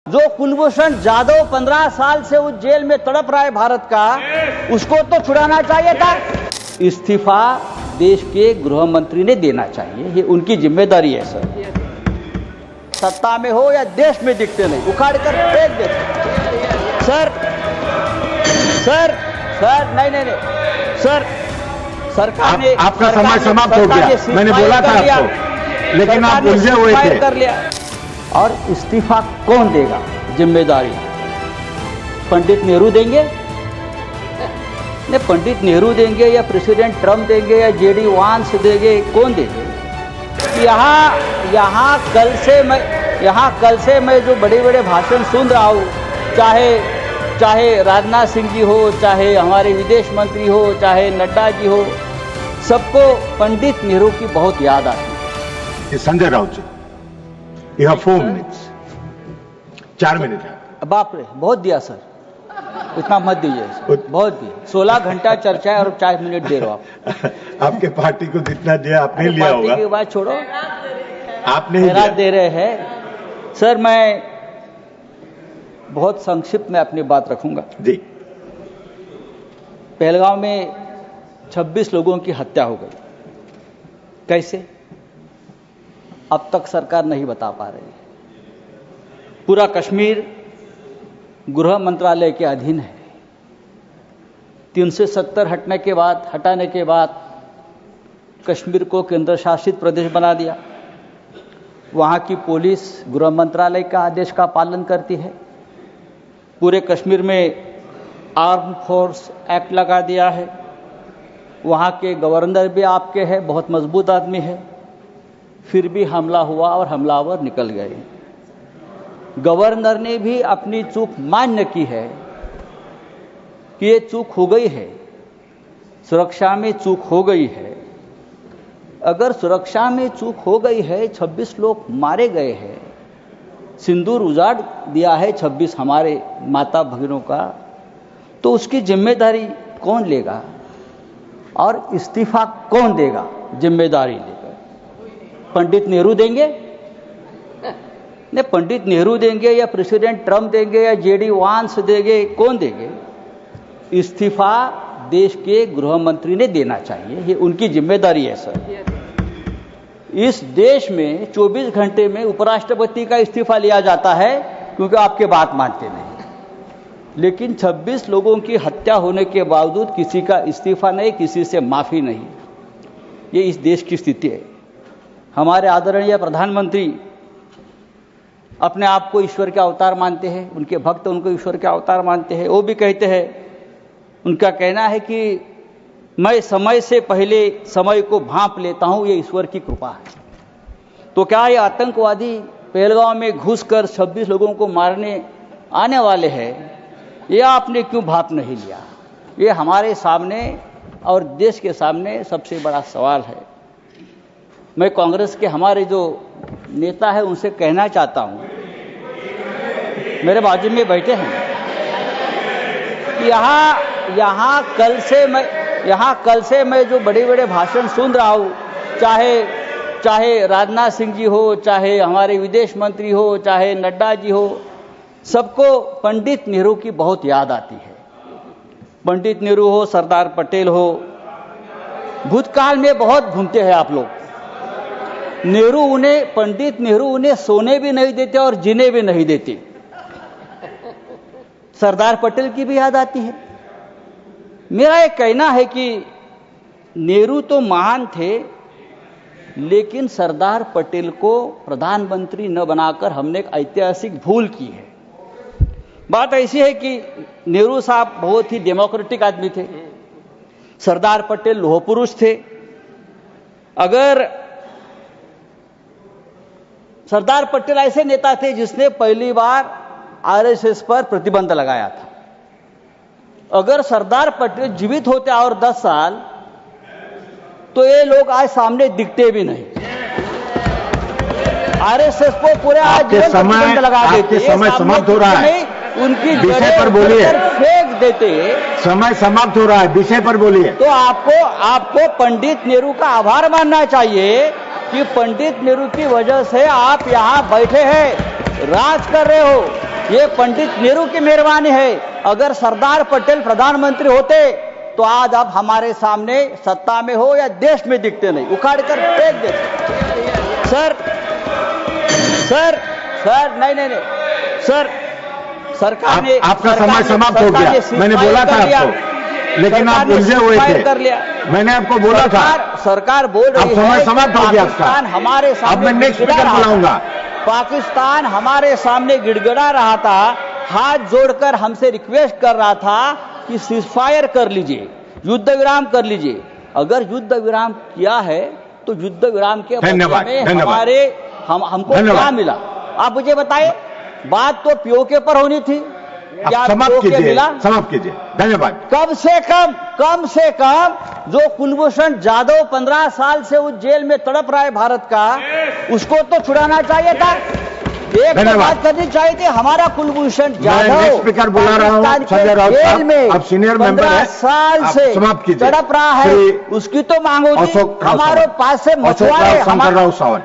जो कुलभूषण जाधव 15 साल से उस जेल में तड़प रहा है भारत का, उसको तो छुड़ाना चाहिए था। इस्तीफा देश के गृह मंत्री ने देना चाहिए, ये उनकी जिम्मेदारी है सर। सत्ता में हो या देश में दिखते नहीं, उखाड़ कर फेंक देते। सर सर सर नहीं सर, सरकार ने आपका समय समाप्त हो गया। मैंने बोला था आपको, लेकिन आप उलझे हुए थे। कर लिया। और इस्तीफा कौन देगा? जिम्मेदारी पंडित नेहरू देंगे? नहीं, पंडित नेहरू देंगे या प्रेसिडेंट ट्रम्प देंगे या जेडी वांस देंगे? कौन देंगे? यहाँ कल से मैं जो बड़े बड़े भाषण सुन रहा हूँ, चाहे राजनाथ सिंह जी हो, चाहे हमारे विदेश मंत्री हो, चाहे नड्डा जी हो, सबको पंडित नेहरू की बहुत याद आती है। संजय राउत जी, यू हैव 4 मिनट्स, 4 मिनट है। बाप रे, बहुत दिया सर, इतना मत दीजिए, बहुत दिया। 16 घंटा चर्चा है और 4 मिनट दे रहे हो आप। आपके पार्टी को जितना दिया आपने लिया होगा। पार्टी की बात छोड़ो, आपने ही मेरा दे रहे हैं सर। मैं बहुत संक्षिप्त में अपनी बात रखूंगा जी। पहलगांव में 26 लोगों की हत्या हो गई। कैसे? अब तक सरकार नहीं बता पा रही है। पूरा कश्मीर गृह मंत्रालय के अधीन है। 370 हटाने के बाद कश्मीर को केंद्र शासित प्रदेश बना दिया। वहाँ की पुलिस गृह मंत्रालय का आदेश का पालन करती है। पूरे कश्मीर में आर्म फोर्स एक्ट लगा दिया है। वहाँ के गवर्नर भी आपके हैं, बहुत मजबूत आदमी है। फिर भी हमला हुआ और हमलावर निकल गए। गवर्नर ने भी अपनी चूक मान्य की है कि ये चूक हो गई है, सुरक्षा में चूक हो गई है। अगर सुरक्षा में चूक हो गई है, 26 लोग मारे गए हैं, सिंदूर उजाड़ दिया है 26 हमारे माता भगिनों का, तो उसकी जिम्मेदारी कौन लेगा और इस्तीफा कौन देगा? जिम्मेदारी लेकर पंडित नेहरू देंगे? नहीं, पंडित नेहरू देंगे या प्रेसिडेंट ट्रम्प देंगे या जेडी वांस देंगे? कौन देंगे? इस्तीफा देश के गृह मंत्री ने देना चाहिए, ये उनकी जिम्मेदारी है सर। इस देश में 24 घंटे में उपराष्ट्रपति का इस्तीफा लिया जाता है क्योंकि आपके बात मानते नहीं, लेकिन 26 लोगों की हत्या होने के बावजूद किसी का इस्तीफा नहीं, किसी से माफी नहीं। ये इस देश की स्थिति है। हमारे आदरणीय प्रधानमंत्री अपने आप को ईश्वर के अवतार मानते हैं, उनके भक्त उनको ईश्वर के अवतार मानते हैं। वो भी कहते हैं, उनका कहना है कि मैं समय से पहले समय को भांप लेता हूं, ये ईश्वर की कृपा है। तो क्या ये आतंकवादी पहलगांव में घुसकर 26 लोगों को मारने आने वाले हैं? ये आपने क्यों भांप नहीं लिया? ये हमारे सामने और देश के सामने सबसे बड़ा सवाल है। मैं कांग्रेस के हमारे जो नेता है उनसे कहना चाहता हूं, मेरे बाजू में बैठे हैं, यहाँ कल से मैं जो बड़े बड़े भाषण सुन रहा हूं, चाहे राजनाथ सिंह जी हो, चाहे हमारे विदेश मंत्री हो, चाहे नड्डा जी हो, सबको पंडित नेहरू की बहुत याद आती है। पंडित नेहरू हो, सरदार पटेल हो, भूतकाल में बहुत घूमते हैं आप लोग। पंडित नेहरू उन्हें सोने भी नहीं देते और जीने भी नहीं देते। सरदार पटेल की भी याद आती है। मेरा एक कहना है कि नेहरू तो महान थे, लेकिन सरदार पटेल को प्रधानमंत्री न बनाकर हमने एक ऐतिहासिक भूल की है। बात ऐसी है कि नेहरू साहब बहुत ही डेमोक्रेटिक आदमी थे, सरदार पटेल लौह पुरुष थे। अगर सरदार पटेल ऐसे नेता थे जिसने पहली बार आरएसएस पर प्रतिबंध लगाया था। अगर सरदार पटेल जीवित होते और 10 साल, तो ये लोग आज सामने दिखते भी नहीं। आरएसएस को पूरे आज प्रतिबंध लगा देते। समय समाप्त हो रहा है, उनकी विषय पर बोलिए। फेंक देते। समय समाप्त हो रहा है, विषय पर बोलिए। तो आपको पंडित नेहरू का आभार मानना चाहिए कि पंडित नेहरू की वजह से आप यहाँ बैठे हैं, राज कर रहे हो। ये पंडित नेहरू की मेहरबानी है। अगर सरदार पटेल प्रधानमंत्री होते तो आज आप हमारे सामने सत्ता में हो या देश में दिखते नहीं, उखाड़ कर फेंक देते। सर सर सर नहीं, सर सरकार ने आपका समय समाप्त हो गया। मैंने बोला था आपको, लेकिन आप उलझे हुए थे। मैंने आपको बोला था। सरकार बोल रही है समय समाप्त हो गया आपका। हमारे सामने अब मैं नेक्स्ट स्पीकर बुलाऊंगा। पाकिस्तान हमारे सामने गिड़गिड़ा रहा था, हाथ जोड़कर हमसे रिक्वेस्ट कर रहा था कि सीजफायर कर लीजिए, युद्ध विराम कर लीजिए। अगर युद्ध विराम किया है तो युद्ध विराम के बदले में हमको क्या मिला? आप मुझे बताइए। बात तो पीओके पर होनी थी, क्या पीओके मिला? समाप्त कीजिए। धन्यवाद। कम से कम जो कुलभूषण जाधव 15 साल से उस जेल में तड़प रहा है भारत का, उसको तो छुड़ाना चाहिए था। एक बात करनी चाहिए थी, हमारा कुलभूषण जाधव स्पीकर बुला रहा हूं, संजय राउत साहब, अब सीनियर मेंबर है, 15 साल से तड़प रहा है, उसकी तो मांग होती। हमारे पास से मछुआरे शंकर राव सावन।